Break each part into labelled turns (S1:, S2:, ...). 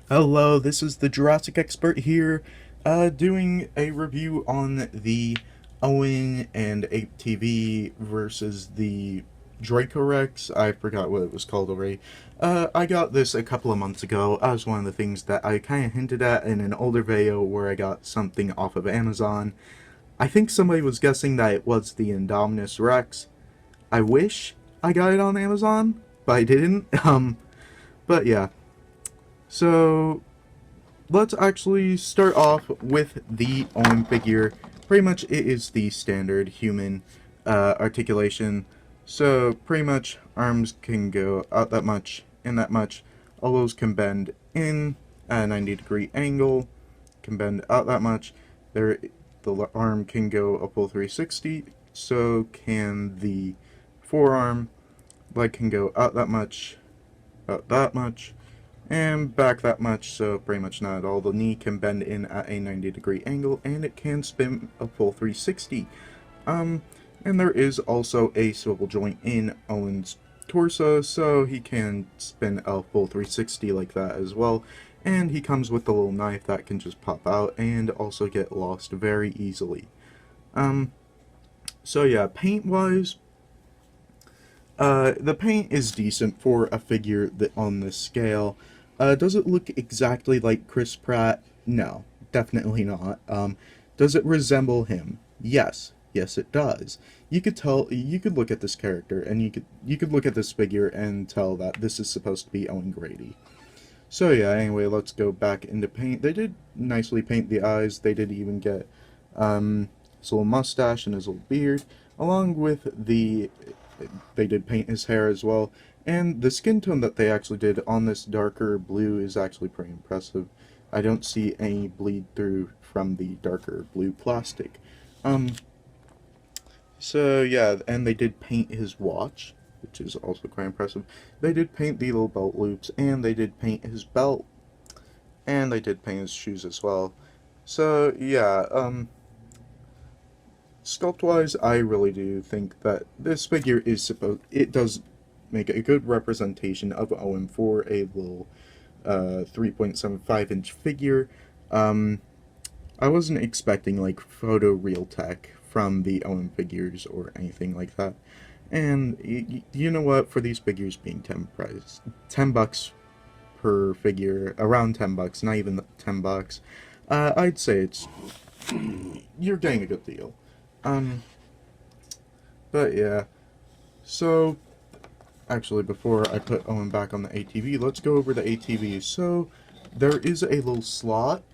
S1: Hello, this is the Jurassic expert here, doing a review on the Owen and ATV versus the Dracorex. I forgot what it was called already. I got this a couple of months ago as one of the things that I kind of hinted at in an older video where I got something off of Amazon. I think somebody was guessing that it was the Indominus Rex. I wish I got it on Amazon, but I didn't. But yeah. So let's actually start off with the Owen figure. Pretty much it is the standard human articulation. So pretty much arms can go out that much and that much. Elbows can bend in at a 90-degree angle, can bend out that much. The arm can go a full 360, so can the forearm. Leg can go out that much, and back that much, so pretty much not at all. The knee can bend in at a 90-degree angle, and it can spin a full 360. And there is also a swivel joint in Owen's torso, so he can spin a full 360 like that as well. And he comes with a little knife that can just pop out and also get lost very easily. So yeah, paint-wise, the paint is decent for a figure that on this scale. Does it look exactly like Chris Pratt? No, definitely not. Does it resemble him? Yes. Yes, it does. You could tell. You could look at this character, and you could look at this figure and tell that this is supposed to be Owen Grady. So yeah. Anyway, let's go back into paint. They did nicely paint the eyes. They did even get his little mustache and his little beard, along with the. They did paint his hair as well. And the skin tone that they actually did on this darker blue is actually pretty impressive. I don't see any bleed through from the darker blue plastic. So yeah, and they did paint his watch, which is also quite impressive. They did paint the little belt loops, and they did paint his belt, and they did paint his shoes as well. So yeah, sculpt-wise, I really do think that this figure it does make a good representation of Owen for a little 3.75-inch figure. I wasn't expecting like photo real tech from the Owen figures or anything like that. And you know what? For these figures being 10 bucks per figure, around 10 bucks, not even 10 bucks, I'd say you're getting a good deal. But yeah, so actually before I put Owen back on the ATV, let's go over the ATV. So there is a little slot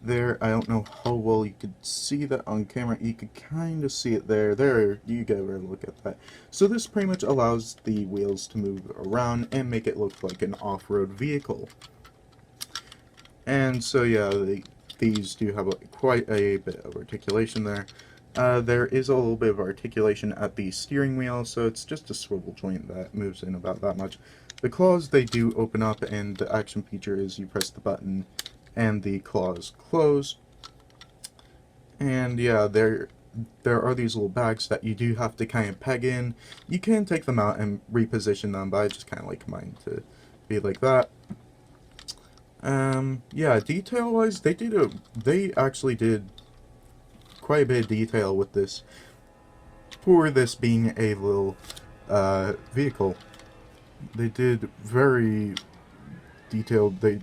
S1: there. I don't know how well you could see that on camera. You could kind of see it there. There, you get a look at that. So this pretty much allows the wheels to move around and make it look like an off-road vehicle. And so yeah, these do have quite a bit of articulation there. There is a little bit of articulation at the steering wheel, so it's just a swivel joint that moves in about that much. The claws, they do open up, and the action feature is you press the button and the claws close. And yeah, there are these little bags that you do have to kind of peg in. You can take them out and reposition them, but I just kind of like mine to be like that. Yeah, detail-wise, they actually did quite a bit of detail with this, for this being a little vehicle. They did very detailed. They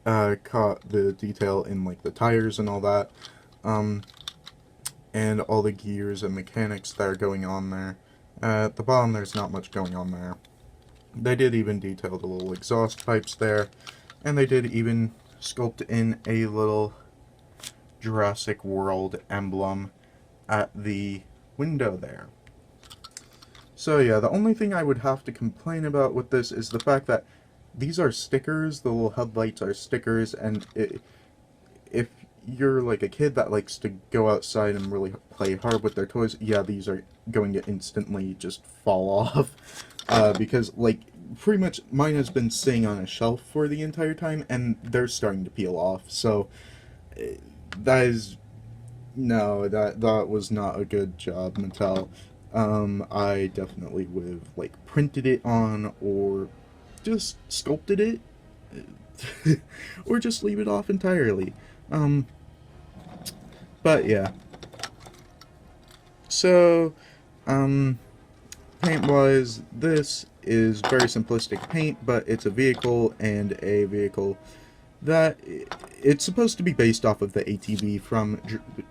S1: caught the detail in like the tires and all that, and all the gears and mechanics that are going on there. At the bottom, there's not much going on there. They did even detail the little exhaust pipes there, and they did even sculpt in a little Jurassic World emblem at the window there. So yeah, the only thing I would have to complain about with this is the fact that these are stickers. The little headlights are stickers, and if you're like a kid that likes to go outside and really play hard with their toys, yeah, these are going to instantly just fall off. Because like pretty much mine has been sitting on a shelf for the entire time, and they're starting to peel off. So that is no, that was not a good job, Mattel. I definitely would have like printed it on or just sculpted it or just leave it off entirely. But yeah. So, paint-wise, this is very simplistic paint, but it's a vehicle, and a vehicle that it's supposed to be based off of the ATV from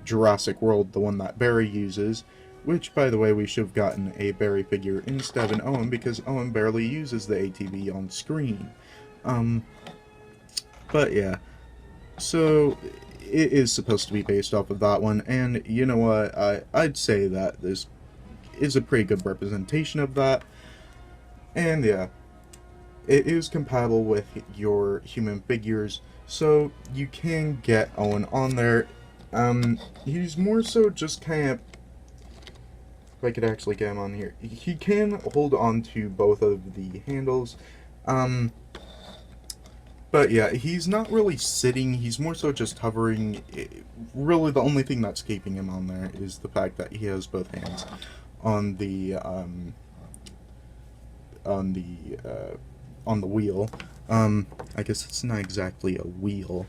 S1: Jurassic World, the one that Barry uses, which, by the way, we should have gotten a Barry figure instead of an Owen, because Owen barely uses the ATV on screen. But yeah, so it is supposed to be based off of that one, and you know what, I'd say that this is a pretty good representation of that, and yeah, it is compatible with your human figures, so you can get Owen on there. He's more so just kind of, if I could actually get him on here, he can hold on to both of the handles, but yeah, he's not really sitting, he's more so just hovering. Really, the only thing that's keeping him on there is the fact that he has both hands on the, on the wheel. I guess it's not exactly a wheel.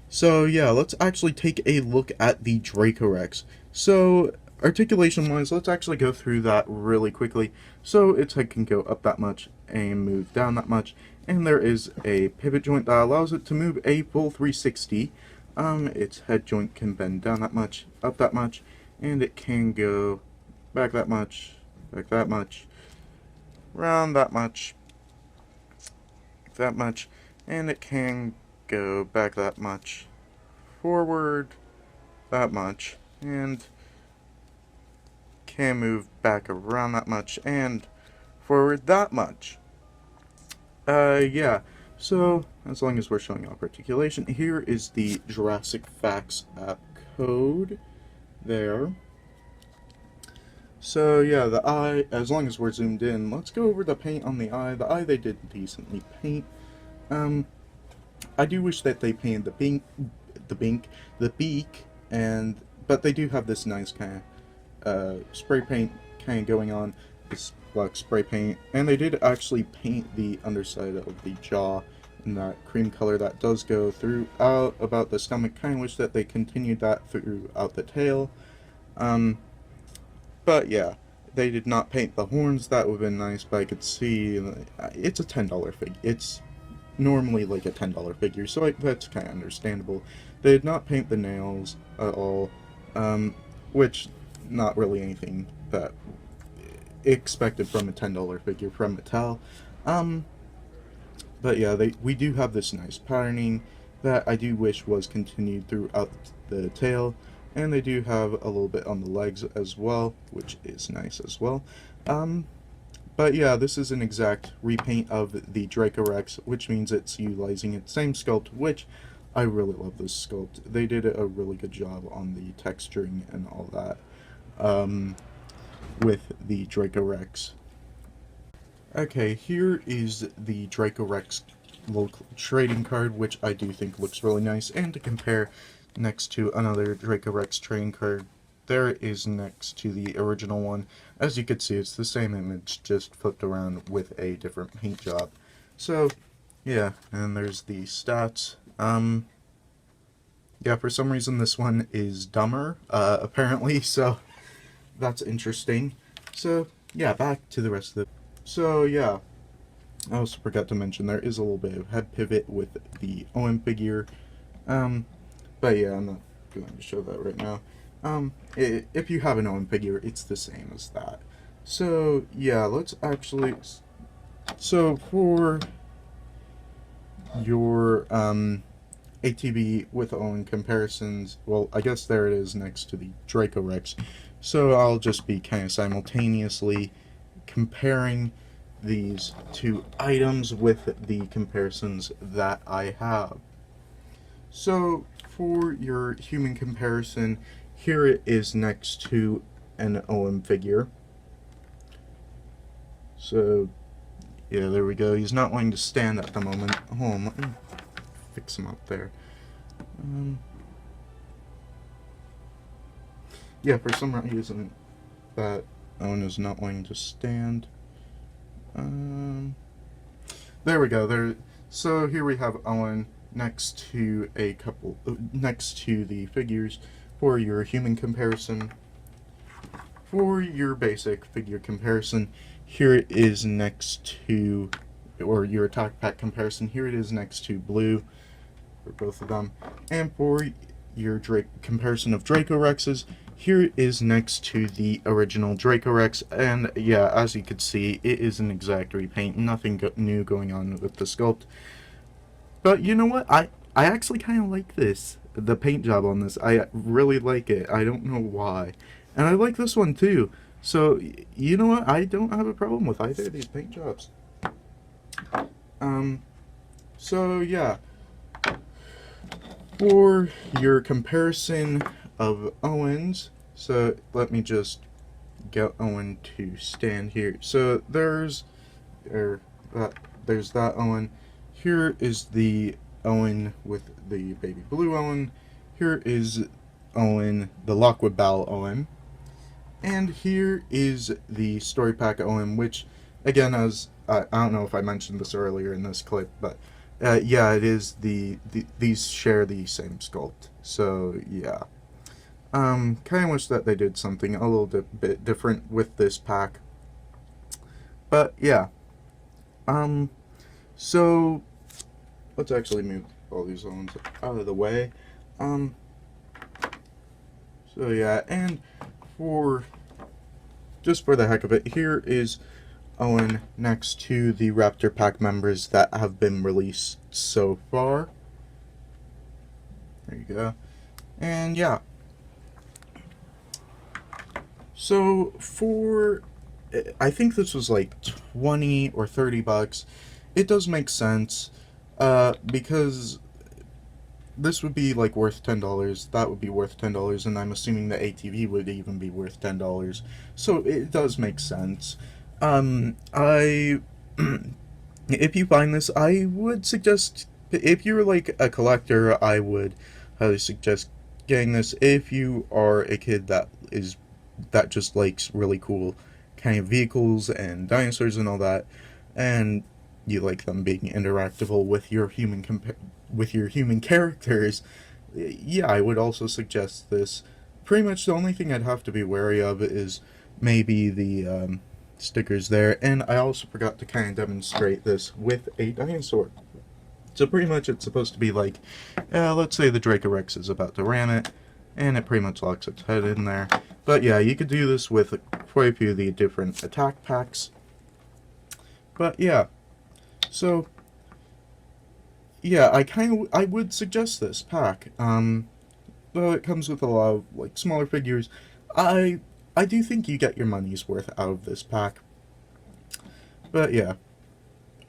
S1: So yeah, let's actually take a look at the Dracorex. So, articulation-wise, let's actually go through that really quickly. So, its head can go up that much and move down that much, and there is a pivot joint that allows it to move a full 360. Its head joint can bend down that much, up that much, and it can go back that much, round that much, and it can go back that much, forward that much, and can move back around that much, and forward that much. Yeah, so as long as we're showing off articulation, here is the Jurassic Facts app code there. So yeah, the eye, as long as we're zoomed in, let's go over the paint on the eye. The eye they did decently paint. I do wish that they painted the beak, but they do have this nice kind of spray paint kind of going on, this black spray paint, and they did actually paint the underside of the jaw in that cream color that does go throughout about the stomach. Kind of wish that they continued that throughout the tail. But yeah, they did not paint the horns. That would have been nice, but I could see it's a $10 figure. It's normally like a $10 figure, so that's kind of understandable. They did not paint the nails at all, which not really anything that expected from a $10 figure from Mattel. But yeah, we do have this nice patterning that I do wish was continued throughout the tail, and they do have a little bit on the legs as well, which is nice as well. But yeah, this is an exact repaint of the Dracorex, which means it's utilizing its same sculpt, which I really love this sculpt. They did a really good job on the texturing and all that with the Dracorex. Okay, here is the Dracorex local trading card, which I do think looks really nice, and to compare next to another Dracorex trading card, there is next to the original one. As you can see, it's the same image, just flipped around with a different paint job. So, yeah, and there's the stats. Yeah, for some reason this one is dumber, apparently, so that's interesting. So, yeah, back to the rest of the... So, yeah, I also forgot to mention there is a little bit of head pivot with the Owen figure. But yeah, I'm not going to show that right now. If you have an Owen figure, it's the same as that. So, yeah, let's actually... So, for your ATV with Owen comparisons, well, I guess there it is next to the Dracorex. So, I'll just be kind of simultaneously comparing these two items with the comparisons that I have. So, for your human comparison, here it is next to an Owen figure. So, yeah, there we go. He's not wanting to stand at the moment. Hold on, let me fix him up there. Yeah, for some reason, that Owen is not wanting to stand. There we go. So here we have Owen next to next to the figures for your human comparison. For your basic figure comparison, here it is next to, or your attack pack comparison, here it is next to Blue for both of them. And for your comparison of Dracorexes, here it is next to the original Dracorex. And yeah, as you could see, it is an exact repaint, nothing new going on with the sculpt. But you know what? I actually kind of like this. The paint job on this. I really like it. I don't know why. And I like this one too. So, you know what? I don't have a problem with either of these paint jobs. So yeah. For your comparison of Owens, so let me just get Owen to stand here. So there's that Owen. Here is the Owen with the baby blue Owen. Here is Owen, the Lockwood Ball Owen. And here is the Story Pack Owen, which, again, as I don't know if I mentioned this earlier in this clip, but yeah, it is these share the same sculpt. So yeah, kind of wish that they did something a little bit different with this pack. But yeah, so let's actually move all these ones out of the way. So yeah, and just for the heck of it, here is Owen next to the Raptor Pack members that have been released so far. There you go. And yeah. So I think this was like 20 or 30 bucks. It does make sense, because this would be like worth $10, that would be worth $10, and I'm assuming the ATV would even be worth $10. So it does make sense. If you find this, I would suggest, if you're like a collector, I would highly suggest getting this. If you are a kid that just likes really cool kind of vehicles and dinosaurs and all that, and you like them being interactable with your human characters, yeah, I would also suggest this. Pretty much the only thing I'd have to be wary of is maybe the stickers there, and I also forgot to kind of demonstrate this with a dinosaur. So pretty much it's supposed to be like, let's say the Dracorex is about to ram it, and it pretty much locks its head in there. But yeah, you could do this with quite a few of the different attack packs. But yeah, so yeah, I would suggest this pack. Though it comes with a lot of like smaller figures, I do think you get your money's worth out of this pack. But yeah,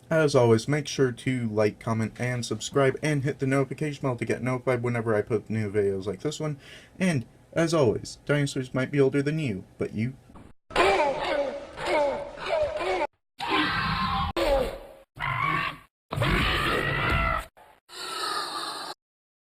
S1: as always, make sure to like, comment, and subscribe, and hit the notification bell to get notified whenever I put new videos like this one. And as always, dinosaurs might be older than you, but you